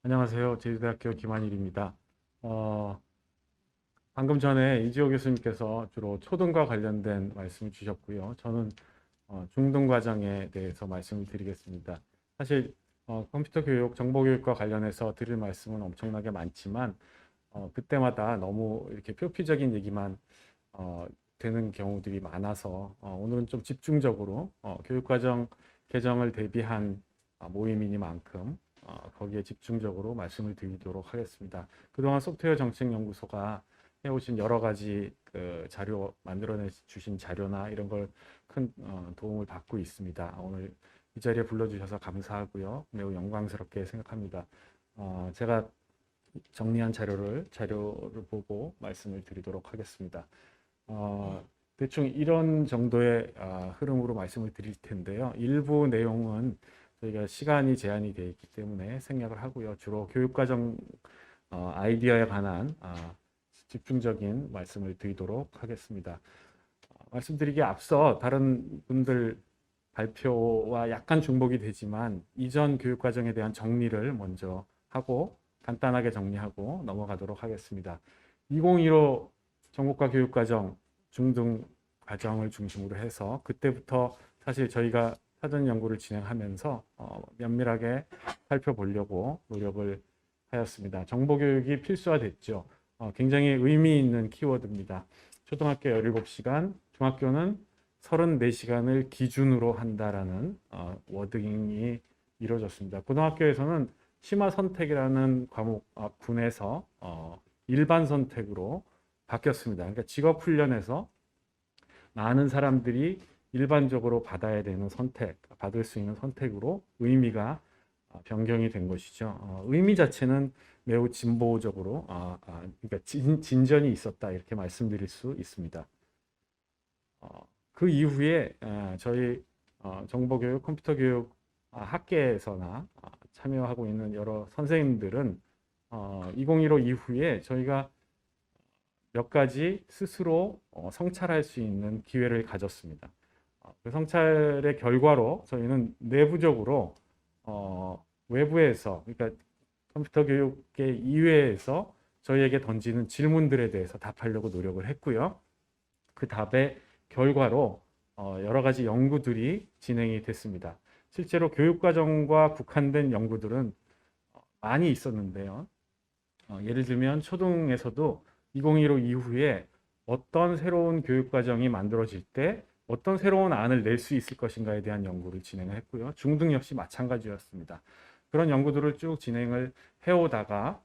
안녕하세요. 제주대학교 김한일입니다. 어, 방금 전에 이지호 교수님께서 주로 초등과 관련된 말씀을 주셨고요. 저는 중등 과정에 대해서 말씀을 드리겠습니다. 사실 컴퓨터 교육, 정보 교육과 관련해서 드릴 말씀은 엄청나게 많지만 그때마다 너무 이렇게 표피적인 얘기만 어, 되는 경우들이 많아서 오늘은 좀 집중적으로 교육과정 개정을 대비한 모임이니만큼 거기에 집중적으로 말씀을 드리도록 하겠습니다. 그동안 소프트웨어 정책연구소가 해오신 여러 가지 그 자료 만들어내 주신 자료나 이런 걸 큰 도움을 받고 있습니다. 오늘 이 자리에 불러주셔서 감사하고요. 매우 영광스럽게 생각합니다. 제가 정리한 자료를 보고 말씀을 드리도록 하겠습니다. 대충 이런 정도의 흐름으로 말씀을 드릴 텐데요. 일부 내용은 저희가 시간이 제한이 되어 있기 때문에 생략을 하고요. 주로 교육과정 아이디어에 관한 집중적인 말씀을 드리도록 하겠습니다. 말씀드리기에 앞서 다른 분들 발표와 약간 중복이 되지만 이전 교육과정에 대한 정리를 먼저 하고 간단하게 정리하고 넘어가도록 하겠습니다. 2015 전국과 교육과정 중등 과정을 중심으로 해서 그때부터 사실 저희가 사전 연구를 진행하면서 면밀하게 살펴보려고 노력을 하였습니다. 정보교육이 필수화됐죠. 굉장히 의미 있는 키워드입니다. 초등학교 17시간, 중학교는 34시간을 기준으로 한다라는 워딩이 이루어졌습니다. 고등학교에서는 심화 선택이라는 과목 군에서 일반 선택으로 바뀌었습니다. 그러니까 직업 훈련에서 많은 사람들이 일반적으로 받아야 되는 선택, 받을 수 있는 선택으로 의미가 변경이 된 것이죠. 의미 자체는 매우 진보적으로, 그러니까 진전이 있었다 이렇게 말씀드릴 수 있습니다. 그 이후에 저희 정보교육, 컴퓨터교육 학계에서나 참여하고 있는 여러 선생님들은 2015 이후에 저희가 몇 가지 스스로 성찰할 수 있는 기회를 가졌습니다. 그 성찰의 결과로 저희는 내부적으로 외부에서, 그러니까 컴퓨터 교육계 이외에서 저희에게 던지는 질문들에 대해서 답하려고 노력을 했고요. 그 답의 결과로 여러 가지 연구들이 진행이 됐습니다. 실제로 교육과정과 국한된 연구들은 많이 있었는데요. 예를 들면 초등에서도 2015 이후에 어떤 새로운 교육과정이 만들어질 때 어떤 새로운 안을 낼 수 있을 것인가에 대한 연구를 진행을 했고요. 중등 역시 마찬가지였습니다. 그런 연구들을 쭉 진행을 해오다가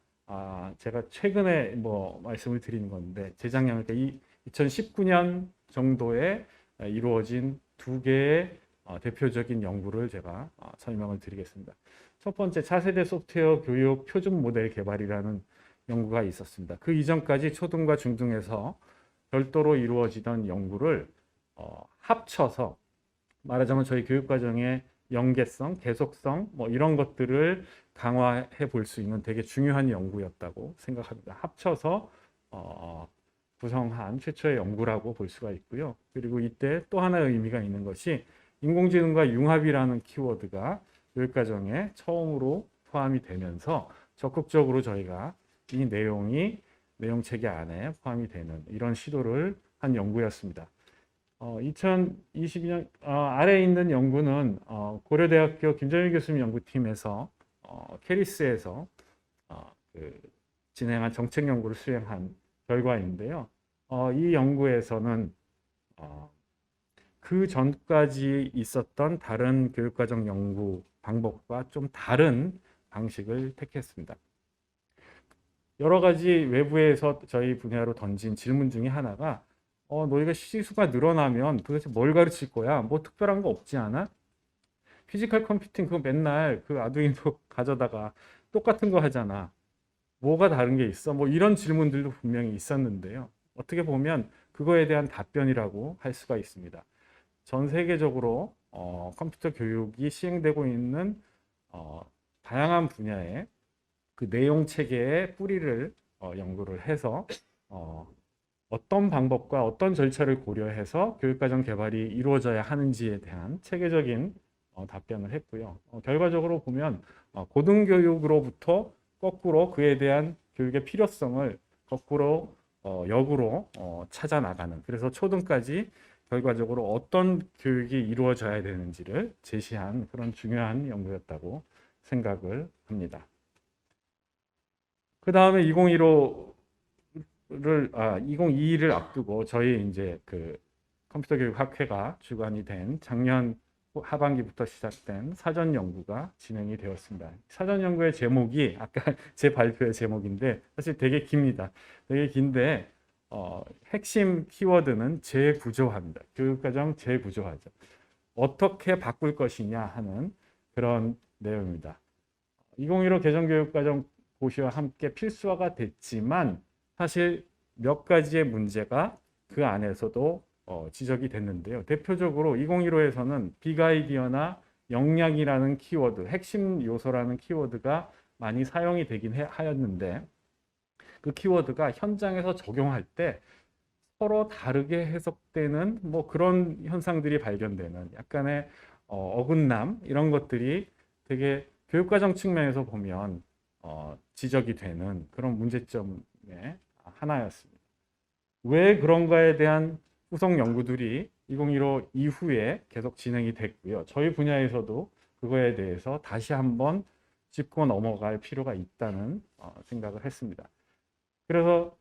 제가 최근에 뭐 말씀을 드리는 건데 재작년, 그러니까 2019년 정도에 이루어진 두 개의 대표적인 연구를 제가 설명을 드리겠습니다. 첫 번째, 차세대 소프트웨어 교육 표준 모델 개발이라는 연구가 있었습니다. 그 이전까지 초등과 중등에서 별도로 이루어지던 연구를 합쳐서 말하자면 저희 교육과정의 연계성, 계속성 뭐 이런 것들을 강화해 볼 수 있는 되게 중요한 연구였다고 생각합니다. 합쳐서 구성한 최초의 연구라고 볼 수가 있고요. 그리고 이때 또 하나의 의미가 있는 것이 인공지능과 융합이라는 키워드가 교육과정에 처음으로 포함이 되면서 적극적으로 저희가 이 내용체계 안에 포함이 되는 이런 시도를 한 연구였습니다. 2022년 아래에 있는 연구는 고려대학교 김정일 교수님 연구팀에서 캐리스에서 그 진행한 정책 연구를 수행한 결과인데요. 이 연구에서는 그 전까지 있었던 다른 교육과정 연구 방법과 좀 다른 방식을 택했습니다. 여러 가지 외부에서 저희 분야로 던진 질문 중에 하나가 너희가 시수가 늘어나면 도대체 뭘 가르칠 거야? 뭐 특별한 거 없지 않아? 피지컬 컴퓨팅 그거 맨날 그 아두이노 가져다가 똑같은 거 하잖아. 뭐가 다른 게 있어? 뭐 이런 질문들도 분명히 있었는데요. 어떻게 보면 그거에 대한 답변이라고 할 수가 있습니다. 전 세계적으로 컴퓨터 교육이 시행되고 있는 다양한 분야의 그 내용 체계의 뿌리를 연구를 해서 어떤 방법과 어떤 절차를 고려해서 교육과정 개발이 이루어져야 하는지에 대한 체계적인 답변을 했고요. 결과적으로 보면 고등교육으로부터 거꾸로 그에 대한 교육의 필요성을 거꾸로 역으로 찾아 나가는, 그래서 초등까지 결과적으로 어떤 교육이 이루어져야 되는지를 제시한 그런 중요한 연구였다고 생각을 합니다. 그 다음에 2022를 앞두고 저희 이제 그 컴퓨터 교육 학회가 주관이 된 작년 하반기부터 시작된 사전 연구가 진행이 되었습니다. 사전 연구의 제목이 아까 제 발표의 제목인데 사실 되게 깁니다. 되게 긴데 핵심 키워드는 재구조화입니다. 교육과정 재구조화죠. 어떻게 바꿀 것이냐 하는 그런 내용입니다. 2015 개정교육과정 고시와 함께 필수화가 됐지만 사실 몇 가지의 문제가 그 안에서도 지적이 됐는데요. 대표적으로 2015에서는 빅아이디어나 역량이라는 키워드, 핵심 요소라는 키워드가 많이 사용이 되긴 하였는데 그 키워드가 현장에서 적용할 때 서로 다르게 해석되는 뭐 그런 현상들이 발견되는 약간의 어긋남 이런 것들이 되게 교육과정 측면에서 보면 지적이 되는 그런 문제점의 하나였습니다. 왜 그런가에 대한 후속 연구들이 2015 이후에 계속 진행이 됐고요. 저희 분야에서도 그거에 대해서 다시 한번 짚고 넘어갈 필요가 있다는 생각을 했습니다. 그래서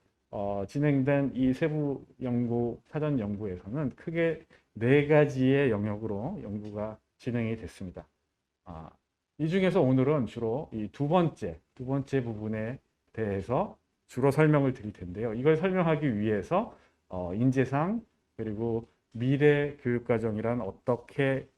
진행된 이 세부 연구, 사전 연구에서는 크게 4가지의 영역으로 연구가 진행이 됐습니다. 이 중에서 오늘은 주로 이 두 번째 부분에 대해서 주로 설명을 드릴 텐데요. 이걸 설명하기 위해서 인재상 그리고 미래 교육과정이란 어떻게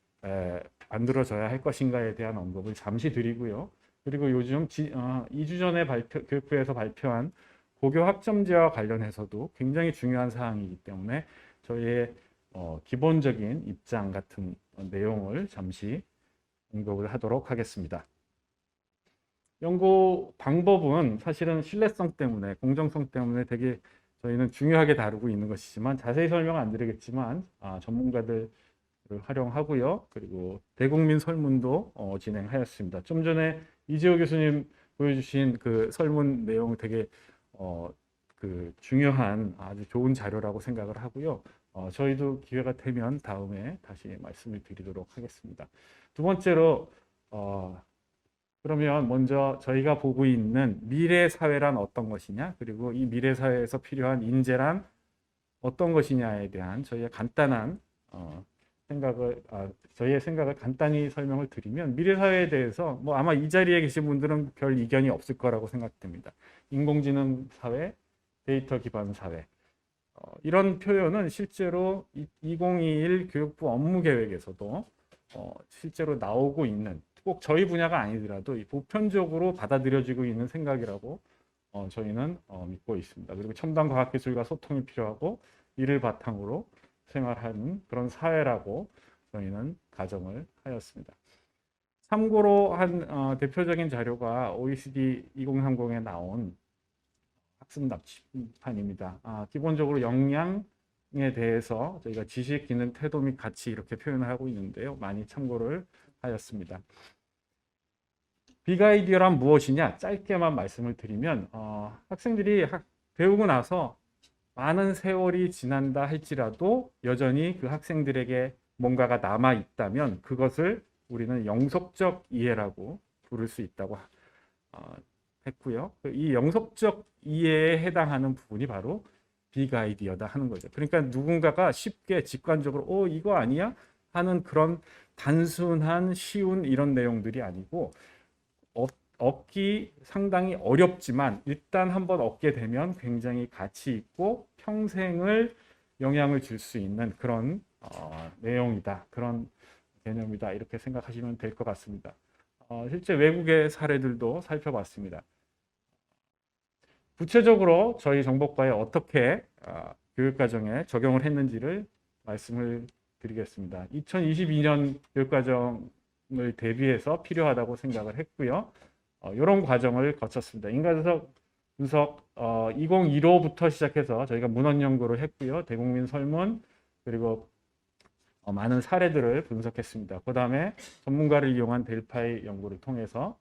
만들어져야 할 것인가에 대한 언급을 잠시 드리고요. 그리고 요즘 2주 전에 교육부에서 발표한 고교 학점제와 관련해서도 굉장히 중요한 사항이기 때문에 저희의 기본적인 입장 같은 내용을 잠시 언급을 하도록 하겠습니다. 연구 방법은 사실은 신뢰성 때문에, 공정성 때문에 되게 저희는 중요하게 다루고 있는 것이지만 자세히 설명 안 드리겠지만 전문가들을 활용하고요. 그리고 대국민 설문도 진행하였습니다. 좀 전에 이재호 교수님 보여주신 그 설문 내용 되게 그 중요한 아주 좋은 자료라고 생각을 하고요. 저희도 기회가 되면 다음에 다시 말씀을 드리도록 하겠습니다. 두 번째로 그러면 먼저 저희가 보고 있는 미래 사회란 어떤 것이냐, 그리고 이 미래 사회에서 필요한 인재란 어떤 것이냐에 대한 저희의 간단한 저희의 생각을 간단히 설명을 드리면, 미래 사회에 대해서 뭐 아마 이 자리에 계신 분들은 별 이견이 없을 거라고 생각됩니다. 인공지능 사회, 데이터 기반 사회. 이런 표현은 실제로 2021 교육부 업무 계획에서도 실제로 나오고 있는, 꼭 저희 분야가 아니더라도 보편적으로 받아들여지고 있는 생각이라고 저희는 믿고 있습니다. 그리고 첨단 과학기술과 소통이 필요하고 이를 바탕으로 생활하는 그런 사회라고 저희는 가정을 하였습니다. 참고로 한 대표적인 자료가 OECD 2030에 나온 학습 납치판입니다. 기본적으로 역량에 대해서 저희가 지식, 기능, 태도 및 가치 이렇게 표현을 하고 있는데요. 많이 참고를 하였습니다. 빅아이디어란 무엇이냐? 짧게만 말씀을 드리면 학생들이 배우고 나서 많은 세월이 지난다 할지라도 여전히 그 학생들에게 뭔가가 남아 있다면 그것을 우리는 영속적 이해라고 부를 수 있다고 했고요. 이 영속적 이해에 해당하는 부분이 바로 빅아이디어다 하는 거죠. 그러니까 누군가가 쉽게 직관적으로 이거 아니야? 하는 그런 단순한 쉬운 이런 내용들이 아니고 얻기 상당히 어렵지만 일단 한번 얻게 되면 굉장히 가치 있고 평생을 영향을 줄 수 있는 그런 내용이다. 그런 개념이다. 이렇게 생각하시면 될 것 같습니다. 실제 외국의 사례들도 살펴봤습니다. 구체적으로 저희 정보과에 어떻게 교육과정에 적용을 했는지를 말씀을 드리겠습니다. 2022년 교육과정을 대비해서 필요하다고 생각을 했고요. 이런 과정을 거쳤습니다. 인가분석 2015부터 시작해서 저희가 문헌 연구를 했고요. 대국민 설문 그리고 많은 사례들을 분석했습니다. 그 다음에 전문가를 이용한 델파이 연구를 통해서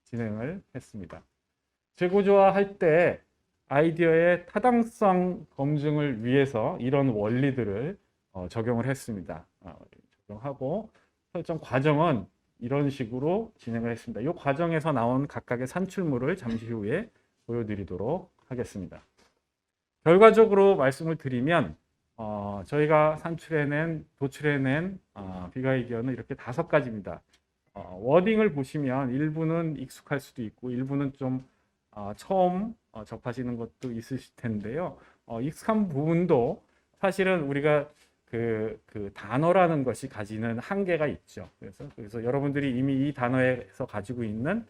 진행을 했습니다. 재구조화할 때 아이디어의 타당성 검증을 위해서 이런 원리들을 적용을 했습니다. 적용하고 설정 과정은 이런 식으로 진행을 했습니다. 이 과정에서 나온 각각의 산출물을 잠시 후에 보여드리도록 하겠습니다. 결과적으로 말씀을 드리면 저희가 도출해낸 빅 아이디어는 이렇게 5가지입니다. 워딩을 보시면 일부는 익숙할 수도 있고 일부는 좀 처음 접하시는 것도 있으실 텐데요. 익숙한 부분도 사실은 우리가 그 단어라는 것이 가지는 한계가 있죠. 그래서 여러분들이 이미 이 단어에서 가지고 있는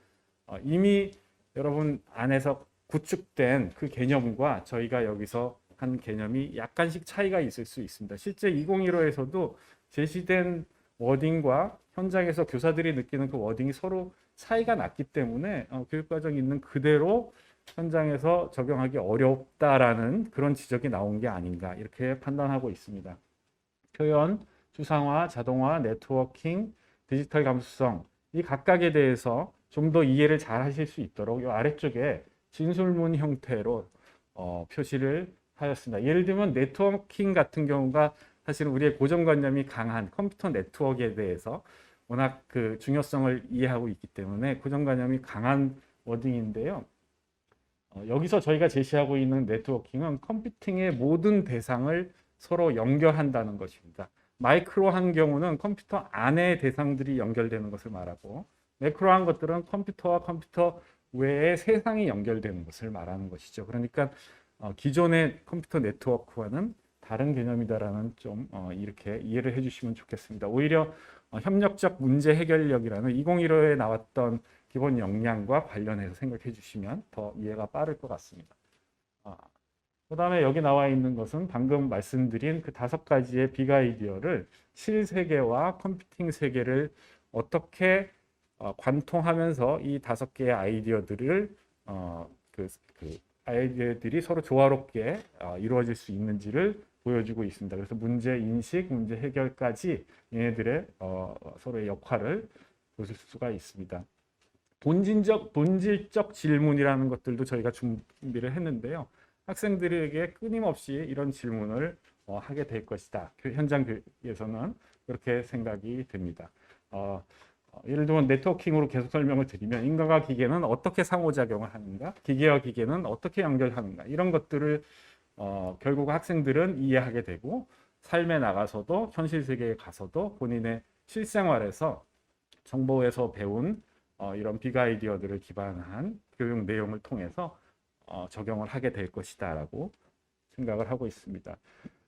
이미 여러분 안에서 구축된 그 개념과 저희가 여기서 한 개념이 약간씩 차이가 있을 수 있습니다. 실제 2015에서도 제시된 워딩과 현장에서 교사들이 느끼는 그 워딩이 서로 차이가 났기 때문에 교육과정이 있는 그대로 현장에서 적용하기 어렵다라는 그런 지적이 나온 게 아닌가 이렇게 판단하고 있습니다. 표현, 추상화, 자동화, 네트워킹, 디지털 감수성 이 각각에 대해서 좀 더 이해를 잘 하실 수 있도록 이 아래쪽에 진술문 형태로 표시를 하였습니다. 예를 들면 네트워킹 같은 경우가 사실은 우리의 고정관념이 강한 컴퓨터 네트워크에 대해서 워낙 그 중요성을 이해하고 있기 때문에 고정관념이 강한 워딩인데요. 여기서 저희가 제시하고 있는 네트워킹은 컴퓨팅의 모든 대상을 서로 연결한다는 것입니다. 마이크로한 경우는 컴퓨터 안의 대상들이 연결되는 것을 말하고 매크로한 것들은 컴퓨터와 컴퓨터 외의 세상이 연결되는 것을 말하는 것이죠. 그러니까 기존의 컴퓨터 네트워크와는 다른 개념이다라는 좀 이렇게 이해를 해주시면 좋겠습니다. 오히려 협력적 문제 해결력이라는 2015에 나왔던 기본 역량과 관련해서 생각해 주시면 더 이해가 빠를 것 같습니다. 그 다음에 여기 나와 있는 것은 방금 말씀드린 그 5가지의 빅 아이디어를 실세계와 컴퓨팅 세계를 어떻게 관통하면서 이 5개의 아이디어들을 아이디어들이 서로 조화롭게 이루어질 수 있는지를 보여주고 있습니다. 그래서 문제 인식, 문제 해결까지 얘네들의 서로의 역할을 보실 수가 있습니다. 본질적 질문이라는 것들도 저희가 준비를 했는데요. 학생들에게 끊임없이 이런 질문을 하게 될 것이다. 현장 교육에서는 그렇게 생각이 됩니다. 예를 들면 네트워킹으로 계속 설명을 드리면 인간과 기계는 어떻게 상호작용을 하는가, 기계와 기계는 어떻게 연결하는가 이런 것들을 결국 학생들은 이해하게 되고 삶에 나가서도 현실 세계에 가서도 본인의 실생활에서 정보에서 배운 이런 빅 아이디어들을 기반한 교육 내용을 통해서 적용을 하게 될 것이다 라고 생각을 하고 있습니다.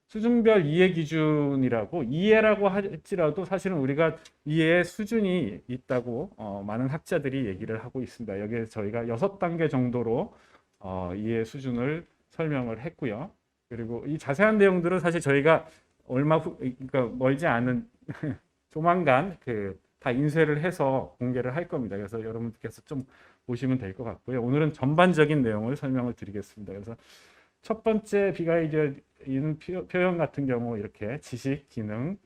수준별 이해 기준이라고 이해라고 할지라도 사실은 우리가 이해의 수준이 있다고 많은 학자들이 얘기를 하고 있습니다. 여기에 저희가 6단계 정도로 이해 수준을 설명을 했고요. 그리고 이 자세한 내용들은 사실 저희가 그러니까 멀지 않은 조만간 다 인쇄를 해서 공개를 할 겁니다. 그래서 여러분께서 좀 보시면 될 것 같고요. 오늘은 전반적인 내용을 설명을 드리겠습니다. 그래서 첫 번째 빅 아이디어인 표현 같은 경우 이렇게 지식, 기능,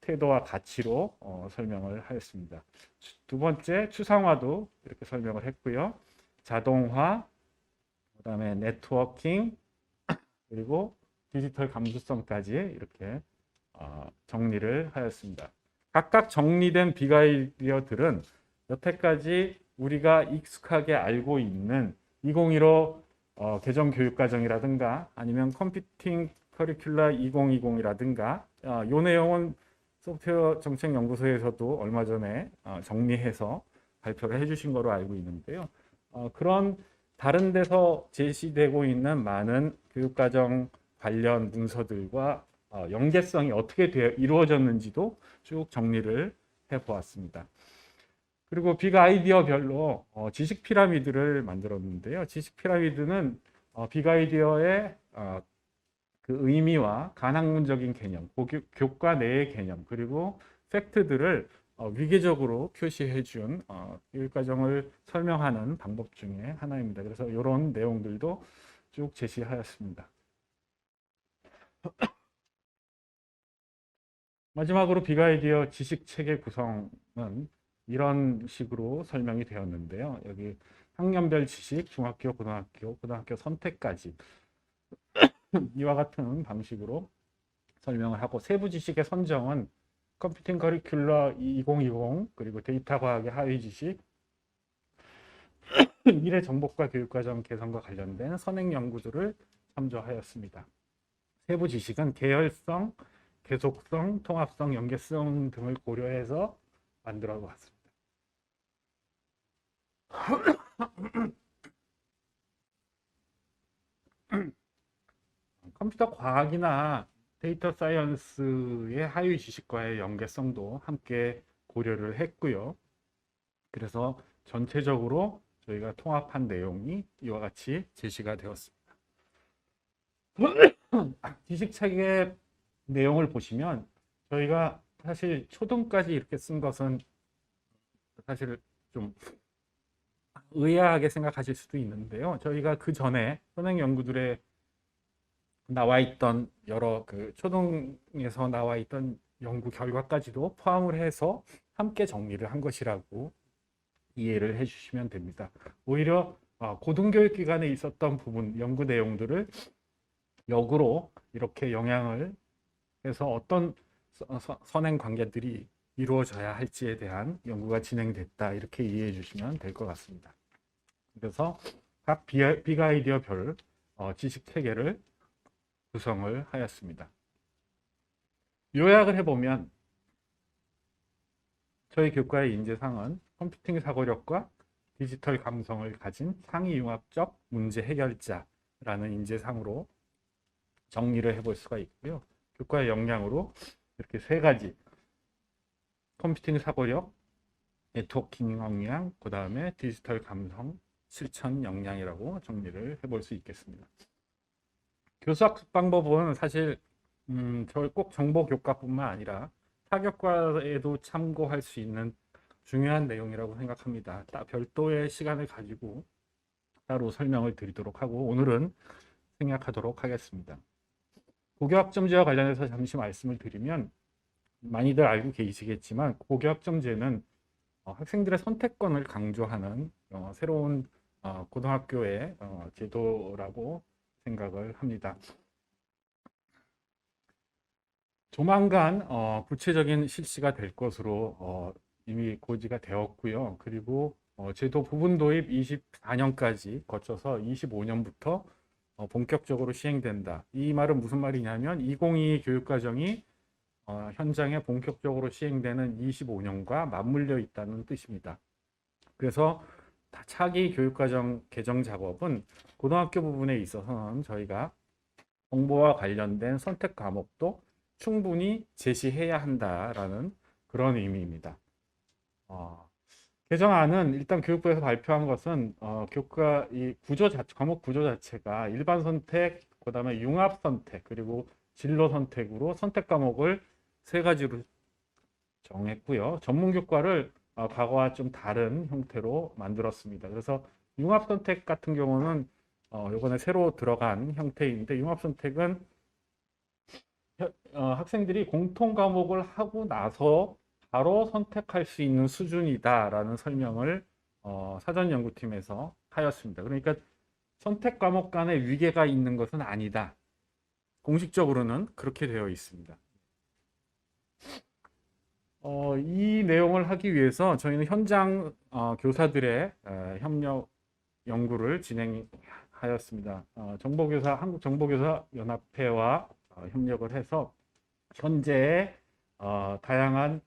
태도와 가치로 설명을 하였습니다. 두 번째 추상화도 이렇게 설명을 했고요. 자동화, 그다음에 네트워킹, 그리고 디지털 감수성까지 이렇게 정리를 하였습니다. 각각 정리된 빅 아이디어들은 여태까지 우리가 익숙하게 알고 있는 2015 개정교육과정이라든가 아니면 컴퓨팅 커리큘라 2020이라든가 이 내용은 소프트웨어 정책연구소에서도 얼마 전에 정리해서 발표를 해주신 거로 알고 있는데요. 그런 다른 데서 제시되고 있는 많은 교육과정 관련 문서들과 연계성이 어떻게 이루어졌는지도 쭉 정리를 해보았습니다. 그리고 빅 아이디어별로 지식 피라미드를 만들었는데요. 지식 피라미드는 빅 아이디어의 그 의미와 간학문적인 개념, 교과 내의 개념, 그리고 팩트들을 위계적으로 표시해 준 교육과정을 설명하는 방법 중에 하나입니다. 그래서 이런 내용들도 쭉 제시하였습니다. 마지막으로 빅 아이디어 지식 체계 구성은 이런 식으로 설명이 되었는데요. 여기 학년별 지식, 중학교, 고등학교, 고등학교 선택까지 이와 같은 방식으로 설명을 하고 세부 지식의 선정은 컴퓨팅 커리큘러 2020 그리고 데이터 과학의 하위 지식, 미래 정보과 교육과정 개선과 관련된 선행 연구들을 참조하였습니다. 세부 지식은 계열성, 계속성, 통합성, 연계성 등을 고려해서 만들어 봤습니다. 컴퓨터 과학이나 데이터 사이언스의 하위 지식과의 연계성도 함께 고려를 했고요. 그래서 전체적으로 저희가 통합한 내용이 이와 같이 제시가 되었습니다. 지식책의 내용을 보시면 저희가 사실 초등까지 이렇게 쓴 것은 사실 좀 의아하게 생각하실 수도 있는데요. 저희가 그 전에 선행 연구들에 나와 있던 여러 그 초등에서 나와 있던 연구 결과까지도 포함을 해서 함께 정리를 한 것이라고 이해를 해주시면 됩니다. 오히려 고등교육 기관에 있었던 부분 연구 내용들을 역으로 이렇게 영향을 해서 어떤 선행 관계들이 이루어져야 할지에 대한 연구가 진행됐다 이렇게 이해해 주시면 될 것 같습니다. 그래서 각 빅아이디어별 지식 체계를 구성을 하였습니다. 요약을 해보면 저희 교과의 인재상은 컴퓨팅 사고력과 디지털 감성을 가진 창의융합적 문제 해결자라는 인재상으로 정리를 해볼 수가 있고요. 교과의 역량으로 이렇게 세 가지 컴퓨팅 사고력, 네트워킹 역량, 그 다음에 디지털 감성, 실천 역량이라고 정리를 해볼 수 있겠습니다. 교수학습 방법은 사실 꼭 정보교과뿐만 아니라 타교과에도 참고할 수 있는 중요한 내용이라고 생각합니다. 별도의 시간을 가지고 따로 설명을 드리도록 하고 오늘은 생략하도록 하겠습니다. 고교학점제와 관련해서 잠시 말씀을 드리면 많이들 알고 계시겠지만 고교학점제는 학생들의 선택권을 강조하는 새로운 고등학교의 제도라고 생각을 합니다. 조만간 구체적인 실시가 될 것으로 이미 고지가 되었고요. 그리고 제도 부분 도입 24년까지 거쳐서 25년부터 본격적으로 시행된다. 이 말은 무슨 말이냐면 2022 교육과정이 현장에 본격적으로 시행되는 25년과 맞물려 있다는 뜻입니다. 그래서 차기 교육과정 개정 작업은 고등학교 부분에 있어서는 저희가 정보와 관련된 선택 과목도 충분히 제시해야 한다라는 그런 의미입니다. 개정안은 일단 교육부에서 발표한 것은 교과 이 과목 구조 자체가 일반 선택, 그다음에 융합 선택, 그리고 진로 선택으로 선택 과목을 세 가지로 정했고요. 전문 교과를 과거와 좀 다른 형태로 만들었습니다. 그래서 융합 선택 같은 경우는 이번에 새로 들어간 형태인데 융합 선택은 학생들이 공통 과목을 하고 나서 바로 선택할 수 있는 수준이다라는 설명을 사전 연구팀에서 하였습니다. 그러니까 선택 과목 간에 위계가 있는 것은 아니다. 공식적으로는 그렇게 되어 있습니다. 이 내용을 하기 위해서 저희는 현장 교사들의 협력 연구를 진행하였습니다. 한국정보교사연합회와 협력을 해서 현재의 다양한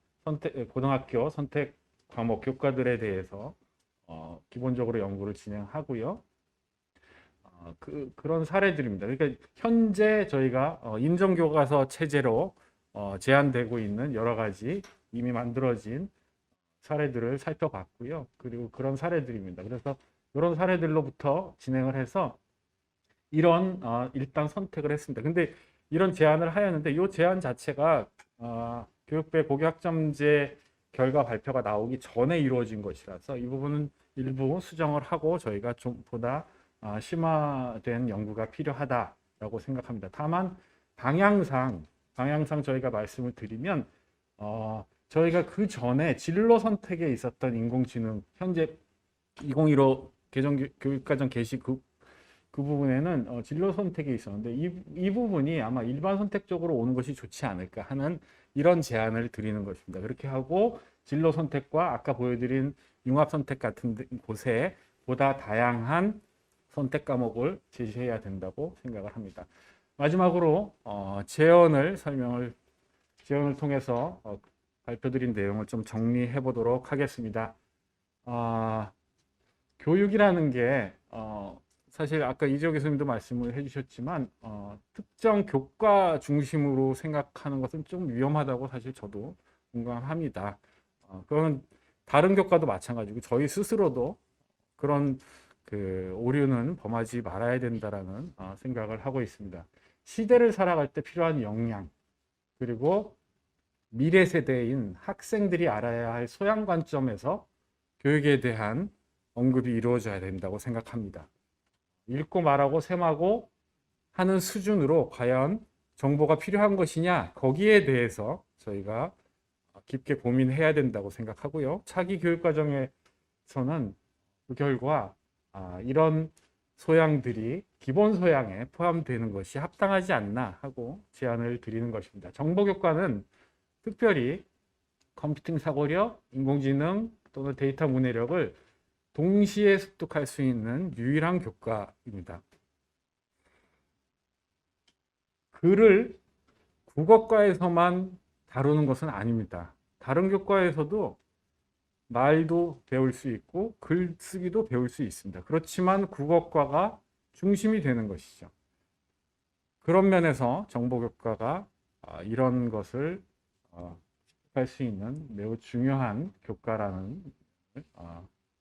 고등학교 선택 과목 교과들에 대해서 기본적으로 연구를 진행하고요. 그런 사례들입니다. 그러니까 현재 저희가 인정교과서 체제로 제한되고 있는 여러 가지 이미 만들어진 사례들을 살펴봤고요. 그리고 그런 사례들입니다. 그래서 이런 사례들로부터 진행을 해서 이런 일단 선택을 했습니다. 근데 이런 제안을 하였는데 이 제안 자체가 교육부의 고교학점제 결과 발표가 나오기 전에 이루어진 것이라서 이 부분은 일부 수정을 하고 저희가 좀 보다 심화된 연구가 필요하다라고 생각합니다. 다만 방향상 저희가 말씀을 드리면 저희가 그 전에 진로 선택에 있었던 인공지능, 현재 2015 교육과정 개시 그 부분에는 진로 선택이 있었는데 이 부분이 아마 일반 선택적으로 오는 것이 좋지 않을까 하는 이런 제안을 드리는 것입니다. 그렇게 하고 진로 선택과 아까 보여드린 융합 선택 같은 곳에 보다 다양한 선택 과목을 제시해야 된다고 생각을 합니다. 마지막으로 재원을 통해서 발표드린 내용을 좀 정리해 보도록 하겠습니다. 교육이라는 게 사실 아까 이재호 교수님도 말씀을 해주셨지만 특정 교과 중심으로 생각하는 것은 좀 위험하다고 사실 저도 공감합니다. 그건 다른 교과도 마찬가지고 저희 스스로도 그런 그 오류는 범하지 말아야 된다라는 생각을 하고 있습니다. 시대를 살아갈 때 필요한 역량, 그리고 미래 세대인 학생들이 알아야 할 소양 관점에서 교육에 대한 언급이 이루어져야 된다고 생각합니다. 읽고 말하고 셈하고 하는 수준으로 과연 정보가 필요한 것이냐, 거기에 대해서 저희가 깊게 고민해야 된다고 생각하고요. 차기 교육 과정에서는 그 결과 이런 소양들이 기본 소양에 포함되는 것이 합당하지 않나 하고 제안을 드리는 것입니다. 정보교과는 특별히 컴퓨팅 사고력, 인공지능 또는 데이터 문해력을 동시에 습득할 수 있는 유일한 교과입니다. 글을 국어과에서만 다루는 것은 아닙니다. 다른 교과에서도 말도 배울 수 있고 글쓰기도 배울 수 있습니다. 그렇지만 국어과가 중심이 되는 것이죠. 그런 면에서 정보교과가 이런 것을 할 수 있는 매우 중요한 교과라는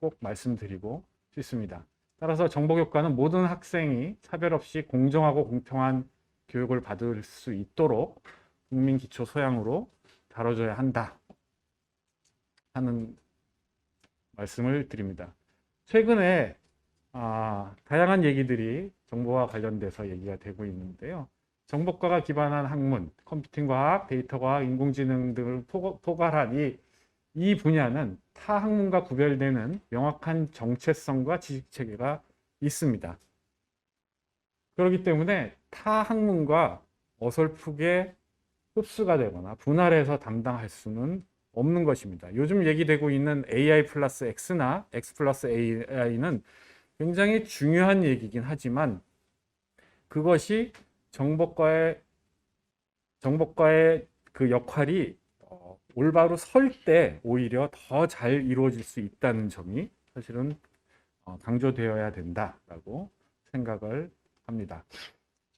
꼭 말씀드리고 싶습니다. 따라서 정보교과는 모든 학생이 차별 없이 공정하고 공평한 교육을 받을 수 있도록 국민 기초 소양으로 다뤄져야 한다 하는 말씀을 드립니다. 최근에 다양한 얘기들이 정보와 관련돼서 얘기가 되고 있는데요. 정보과가 기반한 학문, 컴퓨팅과학, 데이터과학, 인공지능 등을 포괄한 이 분야는 타 학문과 구별되는 명확한 정체성과 지식체계가 있습니다. 그렇기 때문에 타 학문과 어설프게 흡수가 되거나 분할해서 담당할 수는 없는 것입니다. 요즘 얘기되고 있는 AI 플러스 X나 X 플러스 AI는 굉장히 중요한 얘기긴 하지만 그것이 정보과의 그 역할이 올바로 설 때 오히려 더 잘 이루어질 수 있다는 점이 사실은 강조되어야 된다라고 생각을 합니다.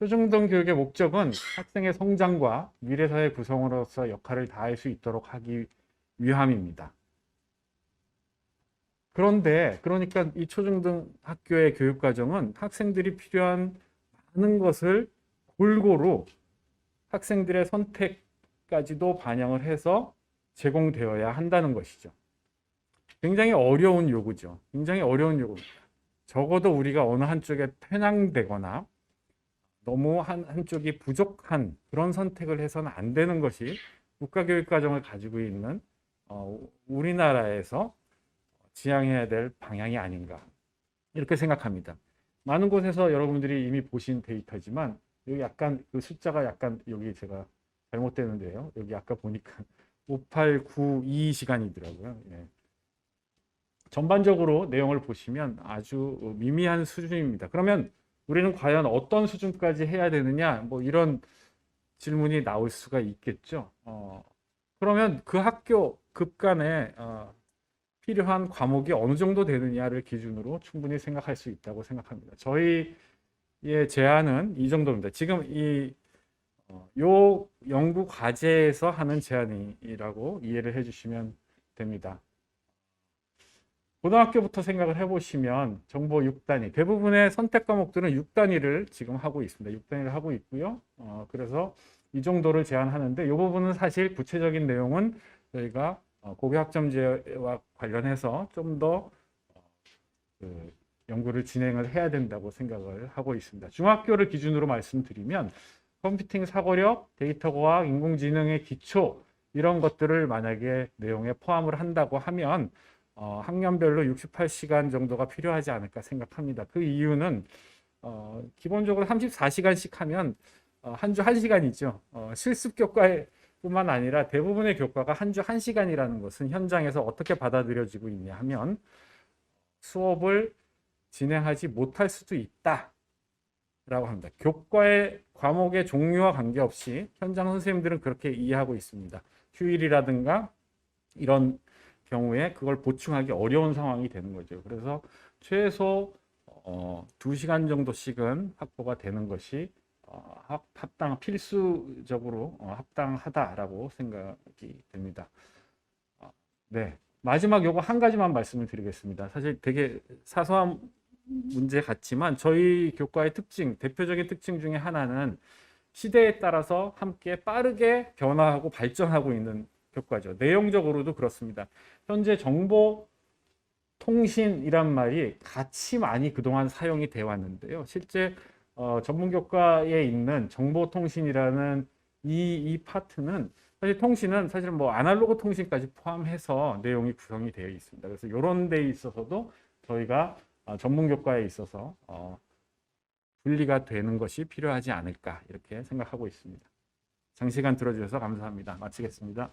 초중등 교육의 목적은 학생의 성장과 미래사회 구성으로서 역할을 다할 수 있도록 하기 위함입니다. 그러니까 이 초중등 학교의 교육과정은 학생들이 필요한 많은 것을 골고루 학생들의 선택까지도 반영을 해서 제공되어야 한다는 것이죠. 굉장히 어려운 요구죠. 굉장히 어려운 요구입니다. 적어도 우리가 어느 한쪽에 편향되거나 너무 한쪽이 부족한 그런 선택을 해서는 안 되는 것이 국가교육과정을 가지고 있는 우리나라에서 지향해야 될 방향이 아닌가 이렇게 생각합니다. 많은 곳에서 여러분들이 이미 보신 데이터지만 여기 약간 그 숫자가 약간 여기 제가 잘못되는데요. 여기 아까 보니까 5892 시간이더라고요. 예. 전반적으로 내용을 보시면 아주 미미한 수준입니다. 그러면 우리는 과연 어떤 수준까지 해야 되느냐 뭐 이런 질문이 나올 수가 있겠죠. 그러면 그 학교 급간에 필요한 과목이 어느 정도 되느냐를 기준으로 충분히 생각할 수 있다고 생각합니다. 저희의 제안은 이 정도입니다. 지금 요 연구 과제에서 하는 제안이라고 이해를 해주시면 됩니다. 고등학교부터 생각을 해보시면 정보 6단위, 대부분의 선택 과목들은 6단위를 지금 하고 있습니다. 6단위를 하고 있고요. 그래서 이 정도를 제안하는데 이 부분은 사실 구체적인 내용은 저희가 고교 학점제와 관련해서 좀 더 연구를 진행을 해야 된다고 생각을 하고 있습니다. 중학교를 기준으로 말씀드리면 컴퓨팅 사고력, 데이터 과학, 인공지능의 기초 이런 것들을 만약에 내용에 포함을 한다고 하면 학년별로 68시간 정도가 필요하지 않을까 생각합니다. 그 이유는 기본적으로 34시간씩 하면 한 주 1시간이죠. 실습 교과뿐만 아니라 대부분의 교과가 한 주 1시간이라는 것은 현장에서 어떻게 받아들여지고 있냐 하면 수업을 진행하지 못할 수도 있다라고 합니다. 교과의 과목의 종류와 관계없이 현장 선생님들은 그렇게 이해하고 있습니다. 휴일이라든가 이런 경우에 그걸 보충하기 어려운 상황이 되는 거죠. 그래서 최소 2시간 정도씩은 확보가 되는 것이 필수적으로 합당하다라고 생각이 됩니다. 네. 마지막 요거 한 가지만 말씀을 드리겠습니다. 사실 되게 사소한 문제 같지만 저희 교과의 특징, 대표적인 특징 중에 하나는 시대에 따라서 함께 빠르게 변화하고 발전하고 있는 교과죠. 내용적으로도 그렇습니다. 현재 정보 통신이란 말이 같이 많이 그동안 사용이 되어 왔는데요. 실제 전문 교과에 있는 정보통신이라는 이 파트는 사실 통신은 사실 뭐 아날로그 통신까지 포함해서 내용이 구성이 되어 있습니다. 그래서 이런 데 있어서도 저희가 전문 교과에 있어서 분리가 되는 것이 필요하지 않을까 이렇게 생각하고 있습니다. 장시간 들어주셔서 감사합니다. 마치겠습니다.